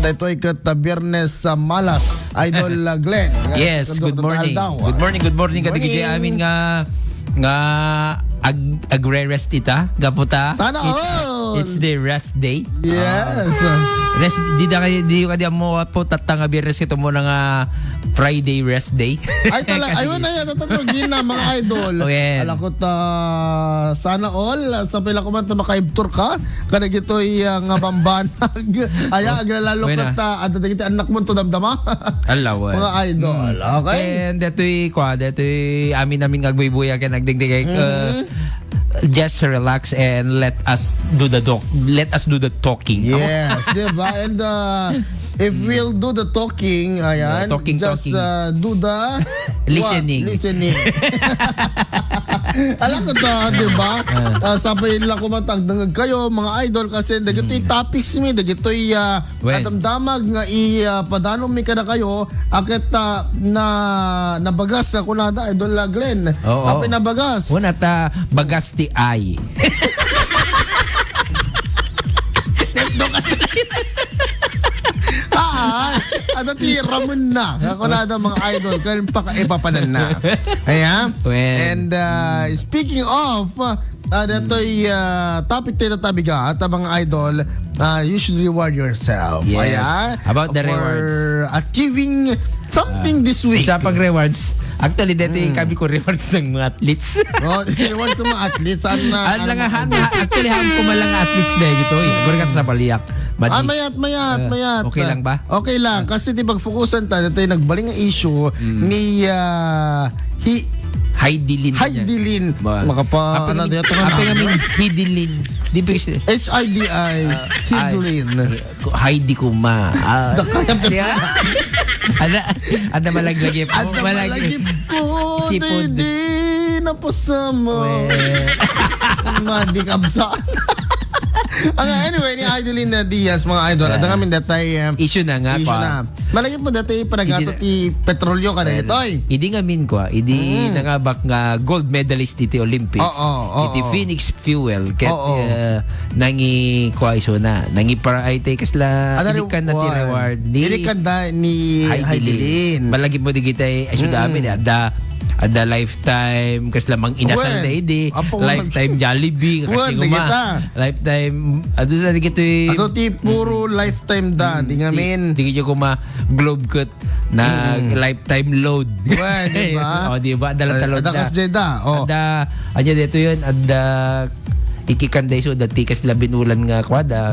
dito ay Biyernes sa Malas, Idol Glenn. Yes, good morning. Good morning kadi kay amin nga agre-rest ita gaputa. Sana all. It's the rest day. Yes. Rest di ka mo po tatanga Biyernes ito mo nga Friday rest day. Ay talaga, ayun na yan, natatagin na mga idol. Okay. Ala ko sana all, sa pila ko man makaibtur ka, kanag ito'y nga bambanag. Aya, aglalalo ka adadagiti anak mo to damdama. Alaw. Mga idol, okay? And deto'y amin namin agboy-boya kaya nagdigdig just relax and let us do the talking. Yes, diba? And if we'll do the talking, ayan, Talking. do the Listening. Listening. Alam ko to, diba? Sabi nila kumatagdangag kayo, mga idol, kasi dagito'y topics mi, dagito'y kadamdamag nga padano mi ka na kayo, akit nabagas ako na idol Glenn. Tapi nabagas. Una bagas ti ay. Ano ti Ramon na. Ako na mga idol, kaya ipapanan na. Ayan. And speaking of, dato'y topic tayo na tabiga at mga idol, you should reward yourself. Yes. Ayan. About the for rewards. Achieving something this week. Sa pag-rewards, actually, dito kami ko rewards ng mga athletes. Rewards ng mga athletes. Actually, ko malang athletes na ito. Gura ka sa paliyak. Mayat. Okay lang ba? Okay lang. Kasi di pag-focusan tayo, nagbaling ang issue ni Heidi Lin. Makapa, ano dito nga? Apa nga min Heidi Lin. HIDI. Heidi Lin. Heidi Kuma. Ada malaglagip ko. Malaglagip ko. Sipod. Di na pasama. Madikabsaan. Anyway, ni Idolin na Diaz, mga idol, at ang amin datay issue na nga pa. Malagyan mo datay panagato ti petrolyo ka na ito. Idi nga min ko, idi nangabak nga gold medalist iti Olympics. Iti Phoenix Fuel ket nangi ko iso na. Nangi para ay tay kasla ilikan na ti reward ni ilikan da ni Idolin. Malagi mo digitay ay sudami ada lifetime kas lamang inasal na idi lifetime Jollibee kasi lifetime sa digitoy ti puro lifetime da di ngamin di ko globe cut na lifetime load diba diba dala-talod ada kas jeda ada anya dito yun ada ikikanday so dati kas labinulan nga kwada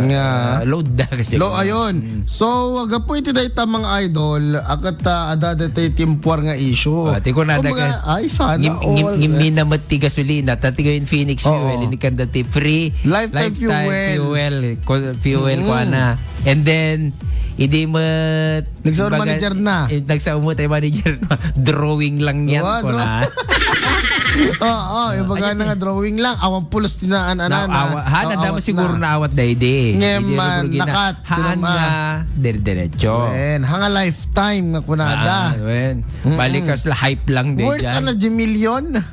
load da kasi ayon so agapo iti dayta mga idol akat ada dayta timpuar nga issue ti ko na ay sana ngimina mati gasolina tati ko in Phoenix Fuel inikan dati free lifetime fuel ko na and then hindi mo nagsaon manager na manager drawing lang yan ko na yung baga nga drawing lang awan pulos tinaan hana dama siguro na awat dayde ngeman nakat haan nga diretso hanga lifetime nga kunada balik kas la hype lang de worth ana million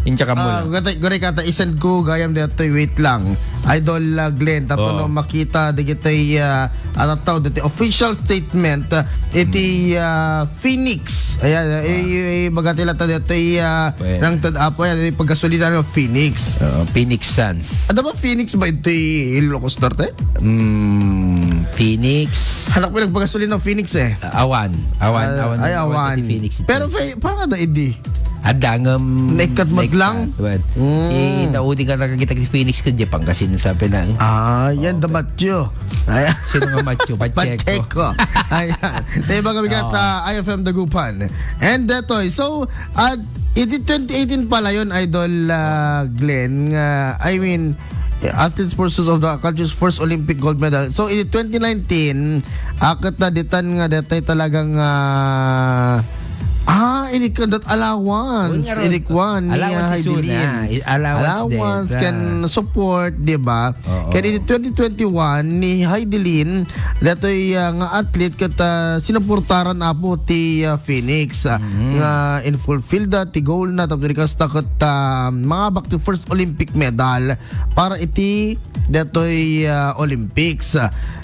incha ka mula. Gari kata isend ko gayam dito wait lang. Idol Glenn tapos no makita digitay ano taw dito official statement iti Phoenix. Ayan bagatila ta dito nang tadapo yan paggasolina no Phoenix. Phoenix Suns. Ada ba Phoenix ba ito Ilocos Norte? Phoenix. Hanak mo nagpagasolina no Phoenix Awan. Phoenix. Pero parang ada idi. Adangam nekat lang. Inaudi ka nakakita si Phoenix ka Japan kasi nasabi na. Yan the macho. Sino nga macho? Pacheco. Ayan. Diba kami kata IFM Dagupan. And detoy. So, iti 2018 pala yun, Idol Glenn. I mean, athletes pursuit of the country's first Olympic gold medal. So, in 2019, akat na ditan nga detay talagang Ini ka that allowance. Ini kwan ni Heidelin. Allowance can support, di ba? Kaya in 2021 ni Heidelin, dato'y nga athlete kata sinuportaran na po ti Phoenix. Nga in fulfill da ti goal na tapos kasta kata mga back to first Olympic medal para iti dato'y Olympics.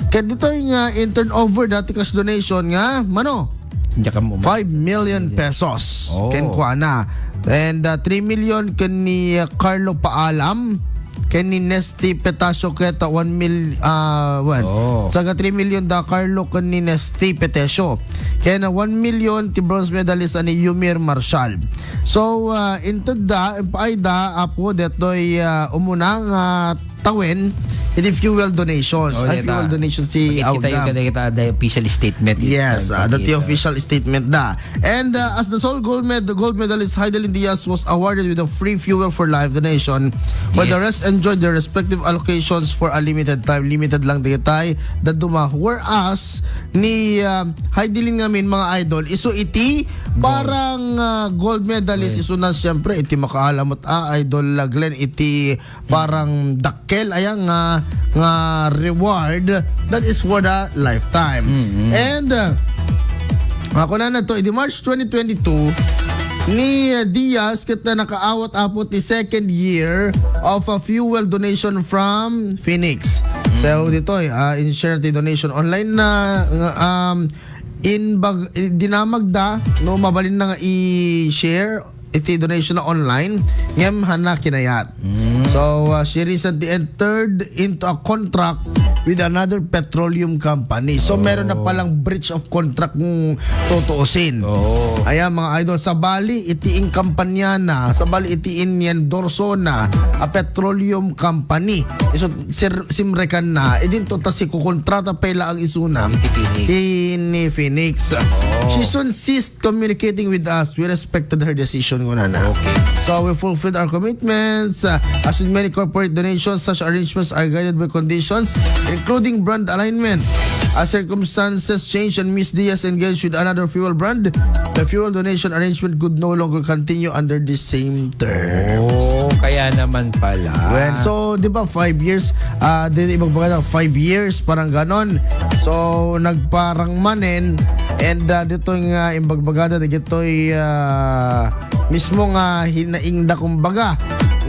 Kaya dito'y nga in turnover dati cash donation nga, 5 million pesos ken kuana, and 3 million ken ni Carlo Paalam, ken ni Nesty Petasio keta 1 million saga 3 million da Carlo ken ni Nesty Petasio, ken 1 million ti bronze medalist ani Yumir Marshall. So into da paida apo detoy umunang tawin iti fuel donations. Fuel donations si Audam. Kita the official statement. Yes, the official statement da. And as the sole gold medalist, Heidelin Diaz was awarded with a free fuel for life donation, while the rest enjoyed their respective allocations for a limited time. Limited lang digitay daduma. Whereas ni Heidelin ngamin mga idol, iso iti parang gold medalist iso na siyempre iti makaalamot idol Glenn iti parang dakkel ayang nga reward that is for the lifetime. And ako na to iti March 2022 ni Diaz kita nakaawat apo ti second year of a fuel donation from Phoenix. So dito in share ti donation online na dinamagda no mabalin na nga i-share iti donation na online ngem hana kinayat. So she recently entered into a contract with another petroleum company. So meron na palang breach of contract ng tutuusin. Ayan mga idol, sa Bali itiing kampanya na, sa Bali itiin yan dorso na a petroleum company. So simrekan na idin to ta si kukontrata pela ang isuna ni Phoenix. She soon ceased communicating with us. We respected her decision ko na. So we fulfilled our commitments. As with many corporate donations, such arrangements are guided by conditions including brand alignment. As circumstances change and Miss Diaz engaged with another fuel brand, the fuel donation arrangement could no longer continue under the same terms. Kaya naman pala. Well, so, di ba 5 years, ibang baga 5 years, parang ganon. So, nagparang manen, and dito nga imbagbagada, dito mismo nga hinaingda kumbaga,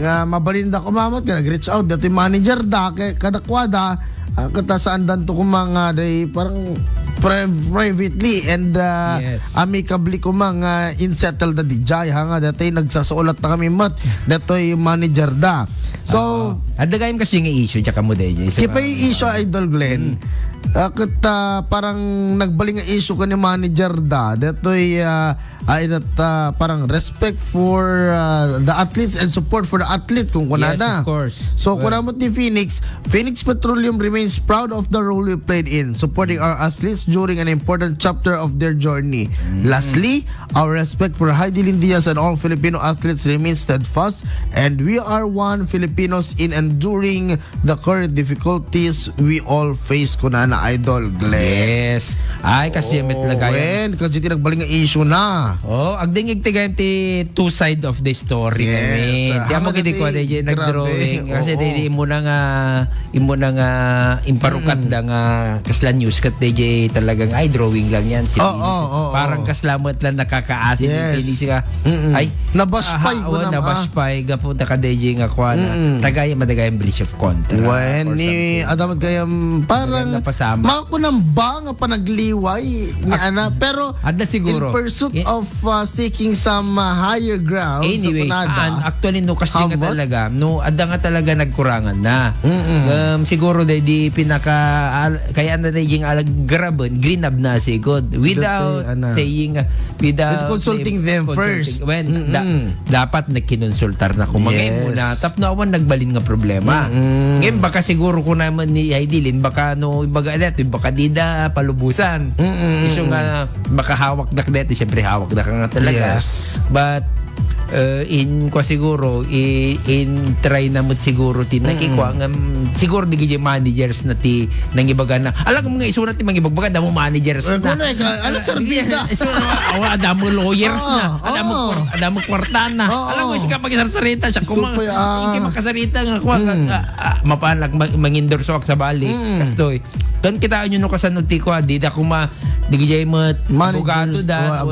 nga mabalinda kumamat, nag-reach out, dito yung manager da, kadakwada, kata saan danto ko mga day parang privately and amicably ko mga insettle da dijay nga dati nagsasulat na kami mat dato yung manager da. So adda gayem kasi nga issue tsaka mo DJ. Kipay issue idol Glenn. Parang nagbaling nga issue ka ni manager da datoy parang respect for the athletes and support for the athlete kung kunada. Yes, of course. So kunamot ni Phoenix Petroleum remains proud of the role we played in supporting our athletes during an important chapter of their journey. Lastly, our respect for Heidelin Diaz and all Filipino athletes remains steadfast, and we are one Filipinos in enduring the current difficulties we all face kunana idol Glenn. Yes. Ay kasi met lagay. Kasi tinagbaling nga issue na. Agdingig tigay ti two side of the story. Yes. Di mo gidi ko DJ nag-drawing kasi di mo na nga imparukat da nga kasla news kat DJ talagang drawing lang yan. Parang kaslamat lang nakakaasin yung pinis ka. Ay nabaspay ko naman. Nabaspay gapunta ka DJ nga kwa na tagay madagay breach of contract. When ni Adam kayam parang mako nang ba nga panagliway ni ana pero adda siguro in pursuit of seeking some higher ground anyway actually no kasi nga talaga no adda nga talaga nagkurangan na siguro di pinaka kaya na yung graben green up na sigod without saying without consulting them first when dapat nagkinonsultar na kumagay muna tap na awan nagbalin nga problema ngayon baka siguro ko naman ni Heidelin baka no baka dida palubusan iso nga baka hawak dak dito syempre hawak dak nga talaga but in kwa siguro in try na mo siguro tin nakikwa nga siguro di gid managers na ti nangibaga na alam mo mga isuna ti mangibaga damo managers na ano serbida ada mo lawyers na ada mo kwarta na alam mo sika pagisarsarita siya kung hindi makasarita nga kwa mapalag mangindorso sa bali kastoy dan kita nyo no kasano ti kwa di da kuma di gid mo abogado da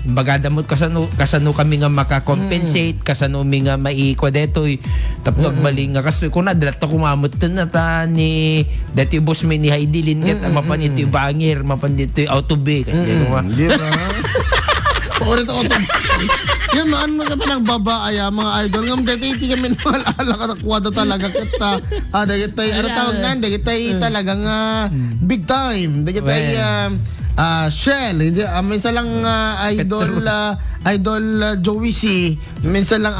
bagada mo kasano kami nga maka-compensate kasano mi nga maikwa detoy tapos baling nga kastoy kuna dalat ko mamot na ta ni dati boss mi ni Haidilin ket mapanito yung bangir mapanito yung autobay kasi di ba Orito ko to. Yan maan mga pa nagbabaaya mga idol ngam dati ti kami malala ka kwada talaga kita. Dagiti ano tawag nan dagiti talagang big time. Dagiti Shell, minsan lang idol Joey C, minsan lang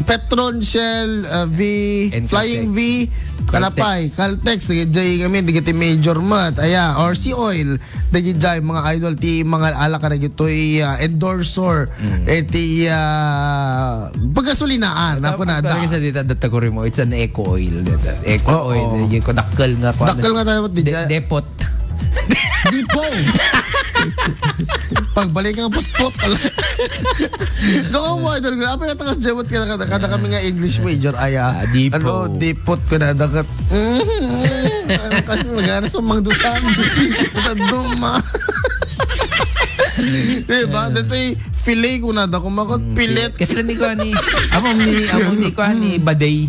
Petron, Shell, V, Flying V, Kalapay, Caltex, dagiti kami dagiti Major Mat, or Sea Oil, dagiti mga idol ti mga ala ka dagito endorser ti pagkasulinaan na po na da. Sa dita ko rin mo, it's an eco oil. Eco oil, ko dakkel nga pa. Dakkel nga tayo depot. Dipo. Pagbalik ang putput. Doon mo idol ko. Apa yung takas jawat kada kami nga English major Dipo. Ano, dipot ko na dakat. Kasi magana sa mga dutang. Duma. Diba? Dati filet ko na da kumakot pilit. Kasi lang ni ko ni among ni ko ni Baday.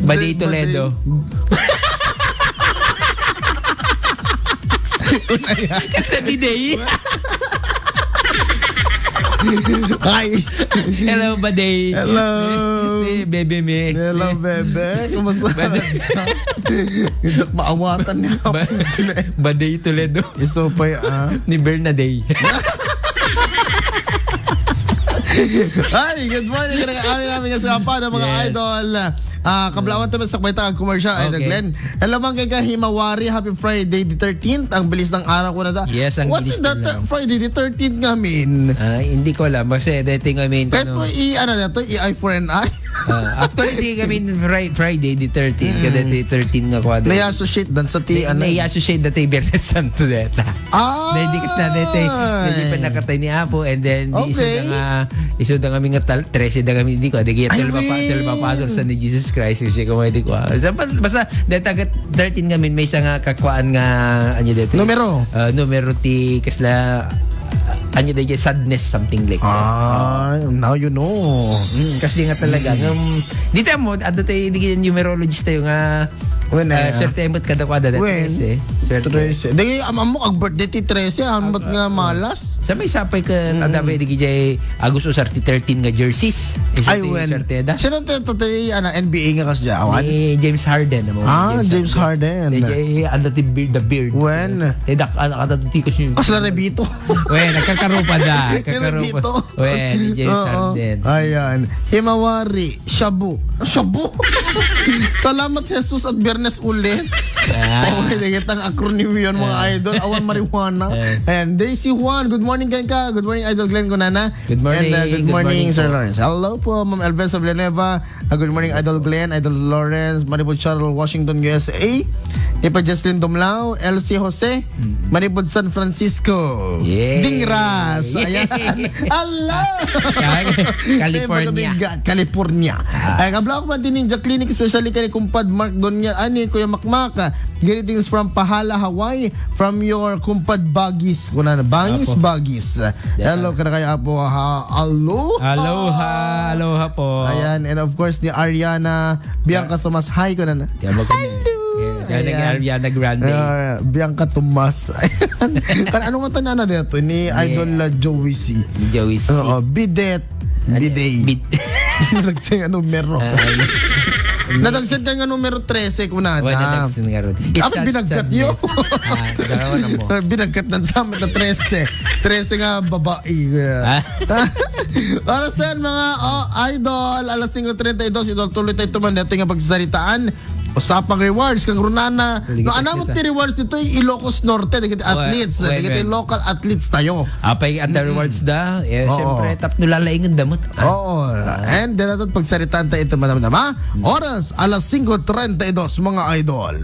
Baday Toledo. Kasi di Hi. Hello, Baday. Hello. Bebe me. Hello, bebe. Kumusta? Hindi maawatan niya. Baday Toledo. Iso pa ni Bernaday. Hi, good morning. Kami namin kasama ng mga idol. Kablawan tayo sa kwenta ang commercial idol Glenn. Hello mga kay Himawari, happy Friday the 13th. Ang bilis ng araw ko na da. Yes, ang What's bilis that Friday the 13th ngamin? Hindi ko alam kasi dating ngamin kahit po i-eye for an eye. Actually di kami Friday the 13th kada the 13 nga kwado. May associate dan sa ti ano. May associate dati Biyernes Santo deta. Hindi kasi na dati hindi pa nakatay ni Apo and then di iso na kami nga 13 na kami di ko adigi tel papasol sa ni Jesus Christ kasi ko may di ko. Basta deta 13 kami may nga kakwaan nga anyo dito. Numero ti kasla anyo dito sadness something like that. Now you know. Kasi nga talaga dito mo ato tayo di numerologist tayo nga swerte emot kada kwada dati kasi 13. Dagi amam mo ag birthday ti 13 amot nga malas. Sa may sapay ka adabay di gijay Agosto 13 nga jerseys. Ay when. Sino tatay NBA nga kasya awan? James Harden mo. James Harden. DJ the beard. When? Dak kata tikos yun. Kasla Rebito. When nagkakarupa da. When James Harden. Ayan. Himawari, Shabu. Salamat Jesus at Biyernes ulit. Okay, dagitang acronym yun mga idol. Awan marijuana. Ayan, Daisy Juan, good morning ka. Good morning Idol Glenn Kunana. Good morning. And good morning Sir Lawrence. Hello po Ma'am Elvesa Villanueva. Good morning Idol Glenn, Idol Lawrence, Maribod Charles, Washington, USA. Ipa Jesslyn Domlao, LC Jose, Maribod San Francisco. Dingras. Ayan. Hello. California. Ay kabla ko man din Clinic especially kay kumpad Mark Donya ani Kuya Makmaka. Greetings from Pahala, Hawaii, from your kumpad Bagis. Kuna na Bagis. Hello kada kay Apo. Aloha po. Ayan, and of course ni Ariana Bianca Tomas. Hi ko na. Hello. Ariana Grande. Bianca Tomas. Kan ano nga tanan na dito ni Idol Joey C. Bidet. Nagsin nga numero. Nadagsin ka nga numero 13 kunada. Nadagsin nga ron. Ako binagkat nyo. Binagkat ng summit na 13. 13 nga babae. Para sa mga idol, alas 5:32, idol tuloy tayo tuman dito nga pagsasaritaan. usapang rewards kang runana. Ligat No anamot ti rewards dito Ilocos Norte, digiti athletes, digiti local athletes tayo. Apay at the rewards da, siyempre tap nulalaingan damot. Oo. And then natin pagsaritaan tayo ito madam-dama. Oras, alas 5:32 mga idol.